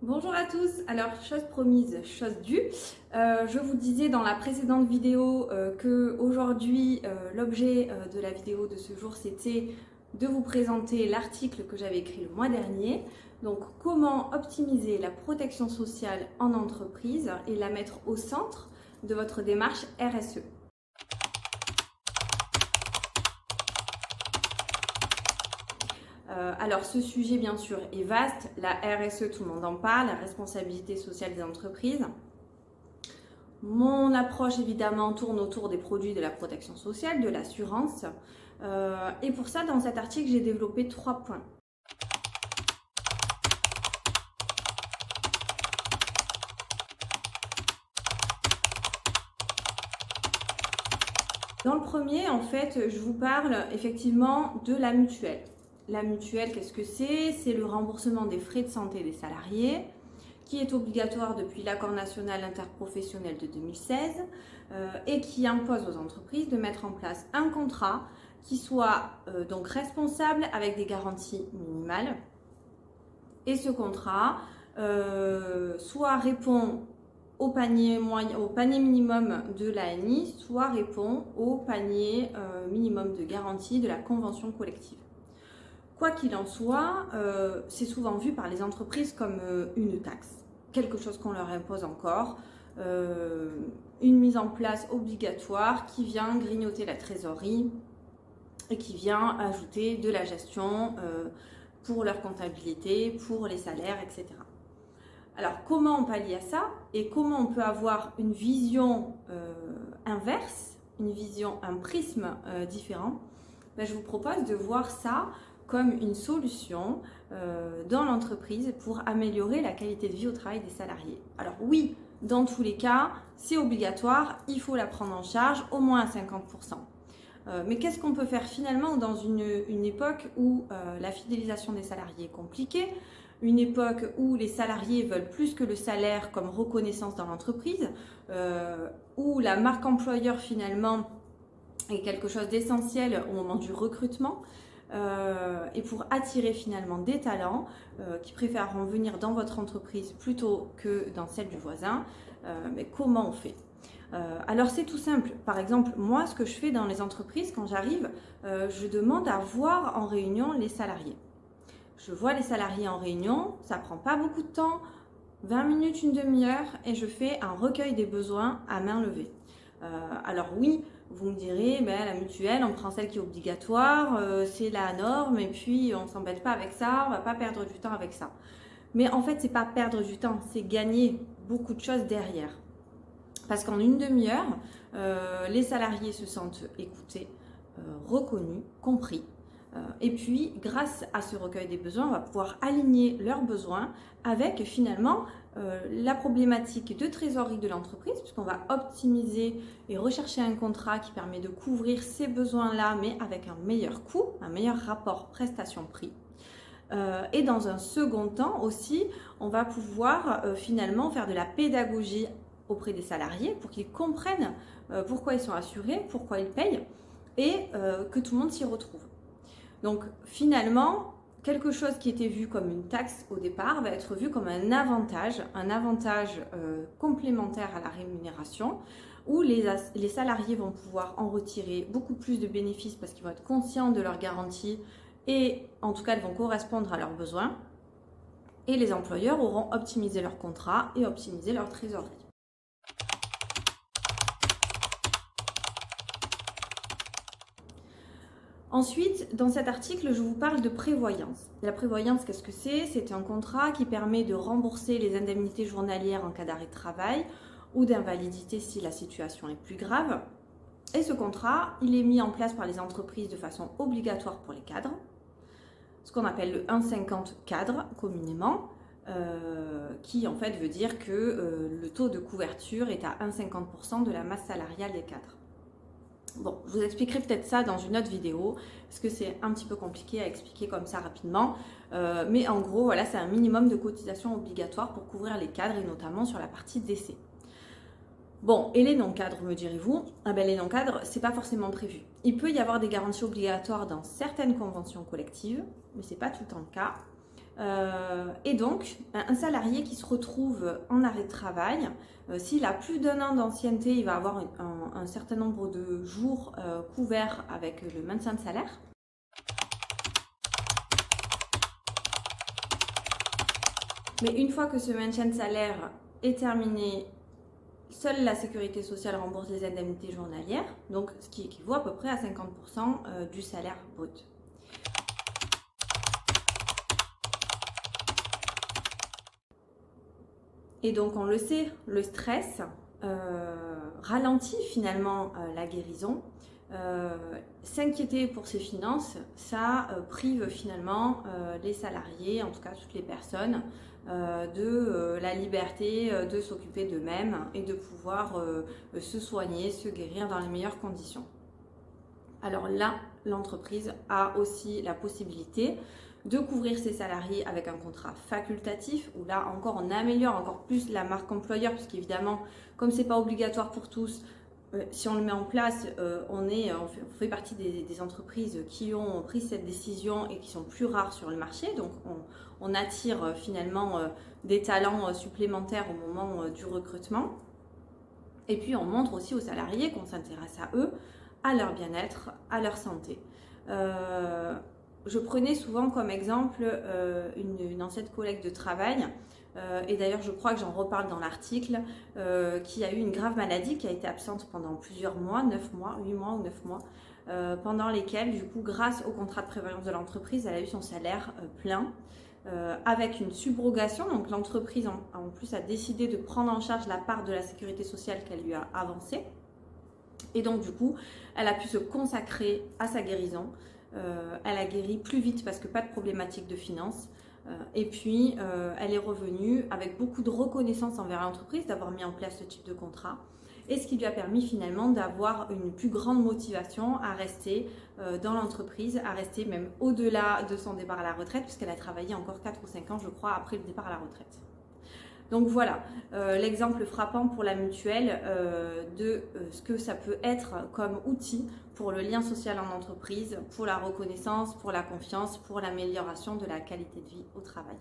Bonjour à tous, alors chose promise, chose due. Je vous disais dans la précédente vidéo que aujourd'hui l'objet de la vidéo de ce jour c'était de vous présenter l'article que j'avais écrit le mois dernier. Donc comment optimiser la protection sociale en entreprise et la mettre au centre de votre démarche RSE. Alors ce sujet bien sûr est vaste, la RSE tout le monde en parle, la responsabilité sociale des entreprises. Mon approche évidemment tourne autour des produits de la protection sociale, de l'assurance. Et pour ça dans cet article j'ai développé 3 points. Dans le premier en fait je vous parle effectivement de la mutuelle. La mutuelle, qu'est-ce que c'est? C'est le remboursement des frais de santé des salariés qui est obligatoire depuis l'accord national interprofessionnel de 2016 et qui impose aux entreprises de mettre en place un contrat qui soit donc responsable avec des garanties minimales. Et ce contrat soit répond au panier minimum de l'ANI, soit répond au panier minimum de garantie de la convention collective. Quoi qu'il en soit, c'est souvent vu par les entreprises comme une taxe, quelque chose qu'on leur impose encore, une mise en place obligatoire qui vient grignoter la trésorerie et qui vient ajouter de la gestion pour leur comptabilité, pour les salaires, etc. Alors comment on pallie à ça et comment on peut avoir une vision inverse, une vision, un prisme différent? Je vous propose de voir ça comme une solution dans l'entreprise pour améliorer la qualité de vie au travail des salariés. Alors oui, dans tous les cas, c'est obligatoire, il faut la prendre en charge au moins à 50%. Mais qu'est-ce qu'on peut faire finalement dans une époque où la fidélisation des salariés est compliquée, une époque où les salariés veulent plus que le salaire comme reconnaissance dans l'entreprise, où la marque employeur finalement est quelque chose d'essentiel au moment du recrutement, et pour attirer finalement des talents qui préféreront venir dans votre entreprise plutôt que dans celle du voisin, mais comment on fait? Alors c'est tout simple. Par exemple, moi ce que je fais dans les entreprises quand j'arrive, je demande à voir en réunion les salariés. Je vois les salariés en réunion, ça prend pas beaucoup de temps, 20 minutes, une demi-heure, et je fais un recueil des besoins à main levée. Alors oui, vous me direz, la mutuelle, on prend celle qui est obligatoire, c'est la norme et puis on ne s'embête pas avec ça, on ne va pas perdre du temps avec ça. Mais en fait, c'est pas perdre du temps, c'est gagner beaucoup de choses derrière. Parce qu'en une demi-heure, les salariés se sentent écoutés, reconnus, compris. Et puis, grâce à ce recueil des besoins, on va pouvoir aligner leurs besoins avec finalement la problématique de trésorerie de l'entreprise, puisqu'on va optimiser et rechercher un contrat qui permet de couvrir ces besoins-là, mais avec un meilleur coût, un meilleur rapport prestation-prix. Et dans un second temps aussi, on va pouvoir finalement faire de la pédagogie auprès des salariés pour qu'ils comprennent pourquoi ils sont assurés, pourquoi ils payent, et que tout le monde s'y retrouve. Donc finalement, quelque chose qui était vu comme une taxe au départ va être vu comme un avantage complémentaire à la rémunération, où les salariés vont pouvoir en retirer beaucoup plus de bénéfices parce qu'ils vont être conscients de leurs garanties et en tout cas elles vont correspondre à leurs besoins, et les employeurs auront optimisé leur contrat et optimisé leur trésorerie. Ensuite, dans cet article, je vous parle de prévoyance. La prévoyance, qu'est-ce que c'est? C'est un contrat qui permet de rembourser les indemnités journalières en cas d'arrêt de travail ou d'invalidité si la situation est plus grave. Et ce contrat, il est mis en place par les entreprises de façon obligatoire pour les cadres, ce qu'on appelle le 1,50 cadre communément, qui en fait veut dire que le taux de couverture est à 1,50% de la masse salariale des cadres. Bon, je vous expliquerai peut-être ça dans une autre vidéo, parce que c'est un petit peu compliqué à expliquer comme ça rapidement. Mais en gros, voilà, c'est un minimum de cotisation obligatoire pour couvrir les cadres, et notamment sur la partie décès. Bon, et les non-cadres, me direz-vous? Les non-cadres, c'est pas forcément prévu. Il peut y avoir des garanties obligatoires dans certaines conventions collectives, mais c'est pas tout le temps le cas. Et donc, un salarié qui se retrouve en arrêt de travail, s'il a plus d'un an d'ancienneté, il va avoir un certain nombre de jours couverts avec le maintien de salaire. Mais une fois que ce maintien de salaire est terminé, seule la sécurité sociale rembourse les indemnités journalières, donc ce qui équivaut à peu près à 50% du salaire brut. Et donc on le sait, le stress ralentit finalement la guérison. S'inquiéter pour ses finances, ça prive finalement les salariés, en tout cas toutes les personnes, de la liberté de s'occuper d'eux-mêmes et de pouvoir se soigner, se guérir dans les meilleures conditions. Alors là, l'entreprise a aussi la possibilité de couvrir ses salariés avec un contrat facultatif, où là encore on améliore encore plus la marque employeur, puisqu'évidemment, comme c'est pas obligatoire pour tous, si on le met en place, on fait partie des entreprises qui ont pris cette décision et qui sont plus rares sur le marché. Donc on attire finalement des talents supplémentaires au moment du recrutement. Et puis on montre aussi aux salariés qu'on s'intéresse à eux, à leur bien-être, à leur santé. Je prenais souvent comme exemple une ancienne collègue de travail, et d'ailleurs je crois que j'en reparle dans l'article, qui a eu une grave maladie, qui a été absente pendant plusieurs mois, 9 mois, 8 mois ou 9 mois, pendant lesquels du coup grâce au contrat de prévoyance de l'entreprise, elle a eu son salaire plein, avec une subrogation. Donc l'entreprise en plus a décidé de prendre en charge la part de la sécurité sociale qu'elle lui a avancée, et donc du coup elle a pu se consacrer à sa guérison. Elle a guéri plus vite parce que pas de problématique de finances. Et puis, elle est revenue avec beaucoup de reconnaissance envers l'entreprise d'avoir mis en place ce type de contrat. Et ce qui lui a permis finalement d'avoir une plus grande motivation à rester dans l'entreprise, à rester même au-delà de son départ à la retraite, puisqu'elle a travaillé encore 4 ou 5 ans, je crois, après le départ à la retraite. Donc voilà, l'exemple frappant pour la mutuelle de ce que ça peut être comme outil pour le lien social en entreprise, pour la reconnaissance, pour la confiance, pour l'amélioration de la qualité de vie au travail.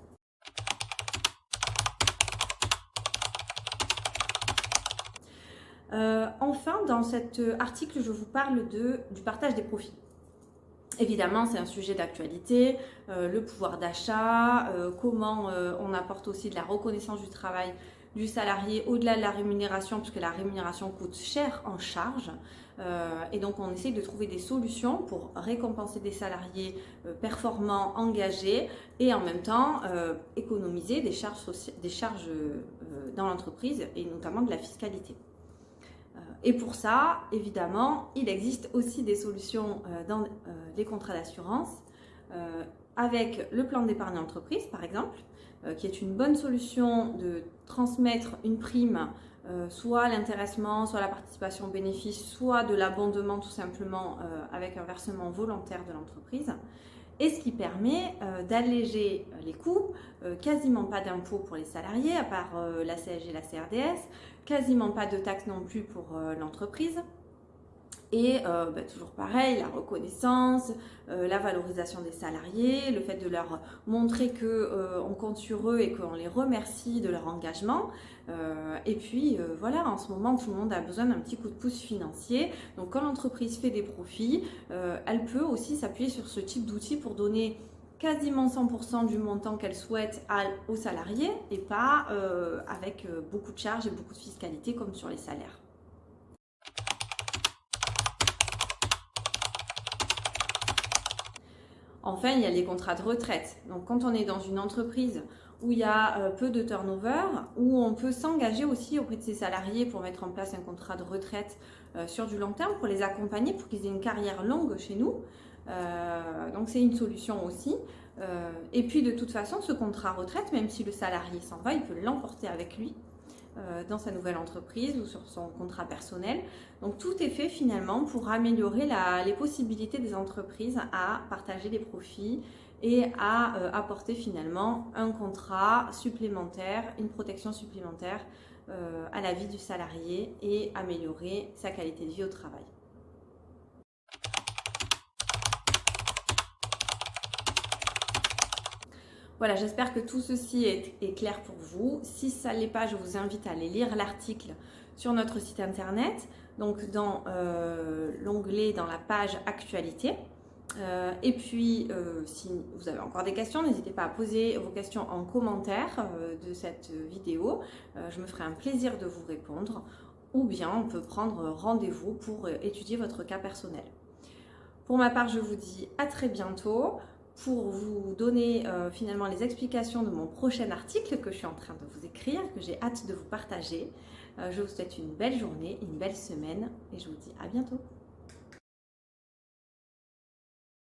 Enfin, dans cet article, je vous parle du partage des profits. Évidemment, c'est un sujet d'actualité, le pouvoir d'achat, comment on apporte aussi de la reconnaissance du travail du salarié au-delà de la rémunération, puisque la rémunération coûte cher en charge. Et donc, on essaye de trouver des solutions pour récompenser des salariés performants, engagés, et en même temps économiser des charges dans l'entreprise, et notamment de la fiscalité. Et pour ça, évidemment, il existe aussi des solutions dans les contrats d'assurance, avec le plan d'épargne entreprise, par exemple, qui est une bonne solution de transmettre une prime, soit l'intéressement, soit la participation au bénéfice, soit de l'abondement tout simplement avec un versement volontaire de l'entreprise. Et ce qui permet d'alléger les coûts, quasiment pas d'impôts pour les salariés, à part la CSG et la CRDS, quasiment pas de taxes non plus pour l'entreprise. Et toujours pareil, la reconnaissance, la valorisation des salariés, le fait de leur montrer qu'on compte sur eux et qu'on les remercie de leur engagement. Et puis voilà, en ce moment, tout le monde a besoin d'un petit coup de pouce financier. Donc quand l'entreprise fait des profits, elle peut aussi s'appuyer sur ce type d'outils pour donner quasiment 100% du montant qu'elle souhaite aux salariés et pas avec beaucoup de charges et beaucoup de fiscalité comme sur les salaires. Enfin, il y a les contrats de retraite. Donc, quand on est dans une entreprise où il y a peu de turnover, où on peut s'engager aussi auprès de ses salariés pour mettre en place un contrat de retraite sur du long terme, pour les accompagner, pour qu'ils aient une carrière longue chez nous. Donc, c'est une solution aussi. Et puis, de toute façon, ce contrat retraite, même si le salarié s'en va, il peut l'emporter avec lui dans sa nouvelle entreprise ou sur son contrat personnel. Donc tout est fait finalement pour améliorer les possibilités des entreprises à partager les profits et à apporter finalement un contrat supplémentaire, une protection supplémentaire à la vie du salarié et améliorer sa qualité de vie au travail. Voilà, j'espère que tout ceci est clair pour vous. Si ça ne l'est pas, je vous invite à aller lire l'article sur notre site internet, donc dans l'onglet, dans la page actualité. Et puis, si vous avez encore des questions, n'hésitez pas à poser vos questions en commentaire de cette vidéo. Je me ferai un plaisir de vous répondre. Ou bien on peut prendre rendez-vous pour étudier votre cas personnel. Pour ma part, je vous dis à très bientôt pour vous donner finalement les explications de mon prochain article que je suis en train de vous écrire, que j'ai hâte de vous partager. Je vous souhaite une belle journée, une belle semaine et je vous dis à bientôt.